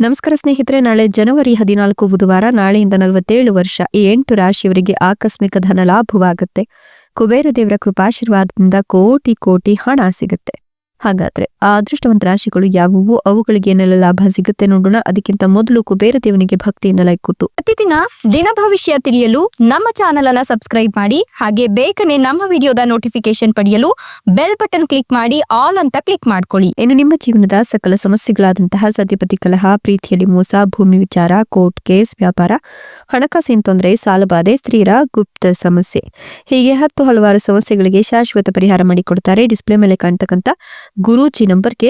ನಮಸ್ಕಾರ ಸ್ನೇಹಿತರೆ, ನಾಳೆ ಜನವರಿ 14 ಬುಧವಾರ. ನಾಳೆಯಿಂದ 47 ವರ್ಷ ಈ 8 ರಾಶಿಯವರಿಗೆ ಆಕಸ್ಮಿಕ ಧನ ಲಾಭವಾಗುತ್ತೆ. ಕುಬೇರ ದೇವರ ಕೃಪಾಶೀರ್ವಾದದಿಂದ ಕೋಟಿ ಕೋಟಿ ಹಣ ಸಿಗುತ್ತೆ. ಹಾಗಾದ್ರೆ ಆ ಅದೃಷ್ಟವಂತ ರಾಶಿಗಳು ಯಾವುವು, ಅವುಗಳಿಗೆ ಏನೆಲ್ಲ ಲಾಭ ಸಿಗುತ್ತೆ ನೋಡೋಣ. ಅದಕ್ಕಿಂತ ಮೊದಲು ಕುಬೇರ ದೇವನಿಗೆ ಭಕ್ತಿಯಿಂದ ಲೈಕ್ ಕೊಟ್ಟು ಪ್ರತಿದಿನ ದಿನ ಭವಿಷ್ಯ ತಿಳಿಯಲು ನಮ್ಮ ಚಾನೆಲ್ ಅನ್ನ ಸಬ್ಸ್ಕ್ರೈಬ್ ಮಾಡಿ. ಹಾಗೆ ಬೇಗನೆ ನಮ್ಮ ವಿಡಿಯೋದ ನೋಟಿಫಿಕೇಶನ್ ಪಡೆಯಲು ಬೆಲ್ ಬಟನ್ ಕ್ಲಿಕ್ ಮಾಡಿ ಆಲ್ ಅಂತ ಕ್ಲಿಕ್ ಮಾಡ್ಕೊಳ್ಳಿ. ಇನ್ನು ನಿಮ್ಮ ಜೀವನದ ಸಕಲ ಸಮಸ್ಯೆಗಳಾದಂತಹ ಸತಿಪತಿ ಕಲಹ, ಪ್ರೀತಿಯಲ್ಲಿ ಮೋಸ, ಭೂಮಿ ವಿಚಾರ, ಕೋರ್ಟ್ ಕೇಸ್, ವ್ಯಾಪಾರ, ಹಣಕಾಸಿನ ತೊಂದರೆ, ಸಾಲಬಾಧೆ, ಸ್ತ್ರೀಯರ ಗುಪ್ತ ಸಮಸ್ಯೆ, ಹೀಗೆ ಹಲವಾರು ಸಮಸ್ಯೆಗಳಿಗೆ ಶಾಶ್ವತ ಪರಿಹಾರ ಮಾಡಿಕೊಡ್ತಾರೆ. ಡಿಸ್ಪ್ಲೇ ಮೇಲೆ ಕಾಣ್ತಕ್ಕಂಥ ಗುರೂಜಿ ನಂಬರ್ಗೆ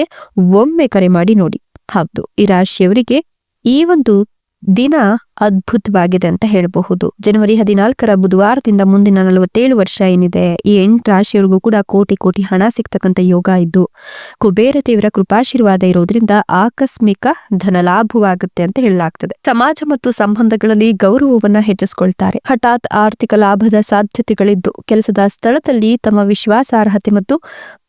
ಒಮ್ಮೆ ಕರೆ ಮಾಡಿ ನೋಡಿ. ಹೌದು, ಈ ರಾಶಿಯವರಿಗೆ ಈ ಒಂದು ದಿನ ಅದ್ಭುತವಾಗಿದೆ ಅಂತ ಹೇಳಬಹುದು. ಜನವರಿ 14 ಬುಧವಾರದಿಂದ ಮುಂದಿನ 47 ವರ್ಷ ಏನಿದೆ, ಈ 8 ರಾಶಿಯವರಿಗೂ ಕೂಡ ಕೋಟಿ ಕೋಟಿ ಹಣ ಸಿಗ್ತಕ್ಕಂಥ ಯೋಗ ಇದ್ದು, ಕುಬೇರ ದೇವರ ಕೃಪಾಶೀರ್ವಾದ ಇರೋದ್ರಿಂದ ಆಕಸ್ಮಿಕ ಧನ ಲಾಭವಾಗುತ್ತೆ ಅಂತ ಹೇಳಲಾಗ್ತದೆ. ಸಮಾಜ ಮತ್ತು ಸಂಬಂಧಗಳಲ್ಲಿ ಗೌರವವನ್ನ ಹೆಚ್ಚಿಸಿಕೊಳ್ತಾರೆ. ಹಠಾತ್ ಆರ್ಥಿಕ ಲಾಭದ ಸಾಧ್ಯತೆಗಳಿದ್ದು ಕೆಲಸದ ಸ್ಥಳದಲ್ಲಿ ತಮ್ಮ ವಿಶ್ವಾಸಾರ್ಹತೆ ಮತ್ತು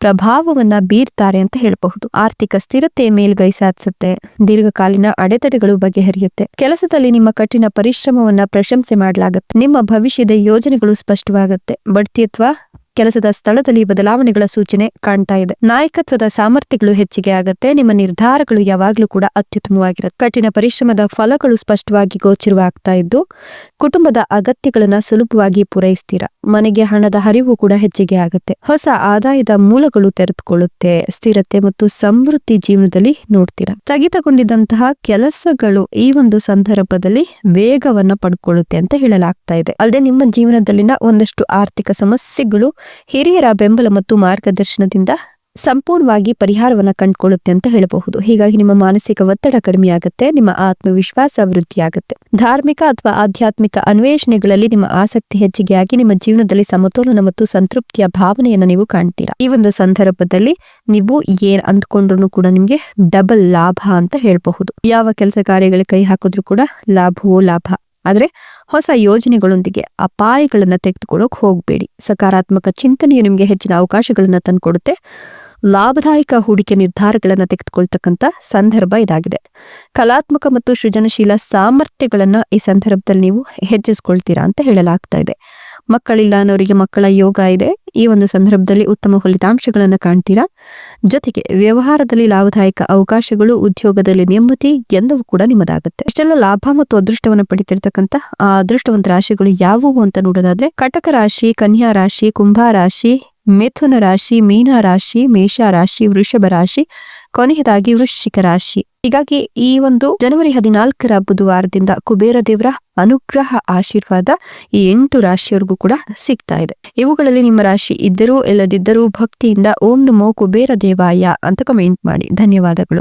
ಪ್ರಭಾವವನ್ನ ಬೀರ್ತಾರೆ ಅಂತ ಹೇಳಬಹುದು. ಆರ್ಥಿಕ ಸ್ಥಿರತೆ ಮೇಲ್ಗೈ ಸಾಧಿಸುತ್ತೆ. ದೀರ್ಘಕಾಲೀನ ಅಡೆತಡೆಗಳು ಬಗೆಹರಿಯುತ್ತೆ. ಕೆಲಸದಲ್ಲಿ ನಿಮ್ಮ ಕಠಿಣ ಪರಿಶ್ರಮವನ್ನ ಪ್ರಶಂಸೆ ಮಾಡಲಾಗುತ್ತೆ. ನಿಮ್ಮ ಭವಿಷ್ಯದ ಯೋಜನೆಗಳು ಸ್ಪಷ್ಟವಾಗುತ್ತೆ. ಬಡ್ತಿ ಅಥವಾ ಕೆಲಸದ ಸ್ಥಳದಲ್ಲಿ ಬದಲಾವಣೆಗಳ ಸೂಚನೆ ಕಾಣ್ತಾ ಇದೆ. ನಾಯಕತ್ವದ ಸಾಮರ್ಥ್ಯಗಳು ಹೆಚ್ಚಿಗೆ ಆಗುತ್ತೆ. ನಿಮ್ಮ ನಿರ್ಧಾರಗಳು ಯಾವಾಗ್ಲೂ ಕೂಡ ಅತ್ಯುತ್ತಮವಾಗಿರುತ್ತೆ. ಕಠಿಣ ಪರಿಶ್ರಮದ ಫಲಗಳು ಸ್ಪಷ್ಟವಾಗಿ ಗೋಚರವಾಗ್ತಾ ಇದ್ದು, ಕುಟುಂಬದ ಅಗತ್ಯಗಳನ್ನ ಸುಲಭವಾಗಿ ಪೂರೈಸ್ತೀರಾ. ಮನೆಗೆ ಹಣದ ಹರಿವು ಕೂಡ ಹೆಚ್ಚಿಗೆ ಆಗುತ್ತೆ. ಹೊಸ ಆದಾಯದ ಮೂಲಗಳು ತೆರೆದುಕೊಳ್ಳುತ್ತೆ. ಸ್ಥಿರತೆ ಮತ್ತು ಸಮೃದ್ಧಿ ಜೀವನದಲ್ಲಿ ನೋಡ್ತೀರಾ. ಸ್ಥಗಿತಗೊಂಡಿದ್ದಂತಹ ಕೆಲಸಗಳು ಈ ಒಂದು ಸಂದರ್ಭದಲ್ಲಿ ವೇಗವನ್ನ ಪಡ್ಕೊಳ್ಳುತ್ತೆ ಅಂತ ಹೇಳಲಾಗ್ತಾ ಇದೆ. ಅಲ್ಲದೆ ನಿಮ್ಮ ಜೀವನದಲ್ಲಿನ ಒಂದಷ್ಟು ಆರ್ಥಿಕ ಸಮಸ್ಯೆಗಳು ಹಿರಿಯರ ಬೆಂಬಲ ಮತ್ತು ಮಾರ್ಗದರ್ಶನದಿಂದ ಸಂಪೂರ್ಣವಾಗಿ ಪರಿಹಾರವನ್ನ ಕಂಡುಕೊಳ್ಳುತ್ತೆ ಅಂತ ಹೇಳಬಹುದು. ಹೀಗಾಗಿ ನಿಮ್ಮ ಮಾನಸಿಕ ಒತ್ತಡ ಕಡಿಮೆಯಾಗುತ್ತೆ. ನಿಮ್ಮ ಆತ್ಮವಿಶ್ವಾಸ ವೃದ್ಧಿಯಾಗುತ್ತೆ. ಧಾರ್ಮಿಕ ಅಥವಾ ಆಧ್ಯಾತ್ಮಿಕ ಅನ್ವೇಷಣೆಗಳಲ್ಲಿ ನಿಮ್ಮ ಆಸಕ್ತಿ ಹೆಚ್ಚಿಗೆಯಾಗಿ ನಿಮ್ಮ ಜೀವನದಲ್ಲಿ ಸಮತೋಲನ ಮತ್ತು ಸಂತೃಪ್ತಿಯ ಭಾವನೆಯನ್ನು ನೀವು ಕಾಣ್ತೀರಾ. ಈ ಒಂದು ಸಂದರ್ಭದಲ್ಲಿ ನೀವು ಏನ್ ಅಂದ್ಕೊಂಡ್ರು ಕೂಡ ನಿಮ್ಗೆ ಡಬಲ್ ಲಾಭ ಅಂತ ಹೇಳಬಹುದು. ಯಾವ ಕೆಲಸ ಕಾರ್ಯಗಳಿಗೆ ಕೈ ಹಾಕಿದ್ರು ಕೂಡ ಲಾಭವೋ ಲಾಭ. ಆದ್ರೆ ಹೊಸ ಯೋಜನೆಗಳೊಂದಿಗೆ ಅಪಾಯಗಳನ್ನ ತೆಗೆದುಕೊಳ್ಳೋಕೆ ಹೋಗಬೇಡಿ. ಸಕಾರಾತ್ಮಕ ಚಿಂತನೆಯು ನಿಮ್ಗೆ ಹೆಚ್ಚಿನ ಅವಕಾಶಗಳನ್ನ ತಂದುಕೊಡುತ್ತೆ. ಲಾಭದಾಯಕ ಹೂಡಿಕೆ ನಿರ್ಧಾರಗಳನ್ನ ತೆಗೆದುಕೊಳ್ತಕ್ಕಂಥ ಸಂದರ್ಭ ಇದಾಗಿದೆ. ಕಲಾತ್ಮಕ ಮತ್ತು ಸೃಜನಶೀಲ ಸಾಮರ್ಥ್ಯಗಳನ್ನ ಈ ಸಂದರ್ಭದಲ್ಲಿ ನೀವು ಹೆಚ್ಚಿಸ್ಕೊಳ್ತೀರಾ ಅಂತ ಹೇಳಲಾಗ್ತಾ ಇದೆ. ಮಕ್ಕಳಿಲ್ಲ ಅನ್ನೋರಿಗೆ ಮಕ್ಕಳ ಯೋಗ ಇದೆ. ಈ ಒಂದು ಸಂದರ್ಭದಲ್ಲಿ ಉತ್ತಮ ಫಲಿತಾಂಶಗಳನ್ನ ಕಾಣ್ತೀರಾ. ಜೊತೆಗೆ ವ್ಯವಹಾರದಲ್ಲಿ ಲಾಭದಾಯಕ ಅವಕಾಶಗಳು, ಉದ್ಯೋಗದಲ್ಲಿ ನೆಮ್ಮದಿ ಎಲ್ಲವೂ ಕೂಡ ನಿಮ್ಮದಾಗುತ್ತೆ. ಇಷ್ಟೆಲ್ಲ ಲಾಭ ಮತ್ತು ಅದೃಷ್ಟವನ್ನು ಪಡಿತಿರ್ತಕ್ಕಂಥ ಆ ಅದೃಷ್ಟವಂತ ರಾಶಿಗಳು ಯಾವುವು ಅಂತ ನೋಡೋದಾದ್ರೆ, ಕಟಕ ರಾಶಿ, ಕನ್ಯಾ ರಾಶಿ, ಕುಂಭ ರಾಶಿ, ಮಿಥುನ ರಾಶಿ, ಮೀನ ರಾಶಿ, ಮೇಷ ರಾಶಿ, ವೃಷಭ ರಾಶಿ, ಕೊನೆಯದಾಗಿ ವೃಶ್ಚಿಕ ರಾಶಿ. ಹೀಗಾಗಿ ಈ ಒಂದು ಜನವರಿ 14 ಬುಧವಾರದಿಂದ ಕುಬೇರ ದೇವರ ಅನುಗ್ರಹ ಆಶೀರ್ವಾದ ಈ 8 ರಾಶಿಯವರೆಗೂ ಕೂಡ ಸಿಗ್ತಾ ಇದೆ. ಇವುಗಳಲ್ಲಿ ನಿಮ್ಮ ರಾಶಿ ಇದ್ದರೂ ಇಲ್ಲದಿದ್ದರೂ ಭಕ್ತಿಯಿಂದ ಓಂ ನಮೋ ಕುಬೇರ ದೇವಾಯ ಅಂತ ಕಮೆಂಟ್ ಮಾಡಿ. ಧನ್ಯವಾದಗಳು.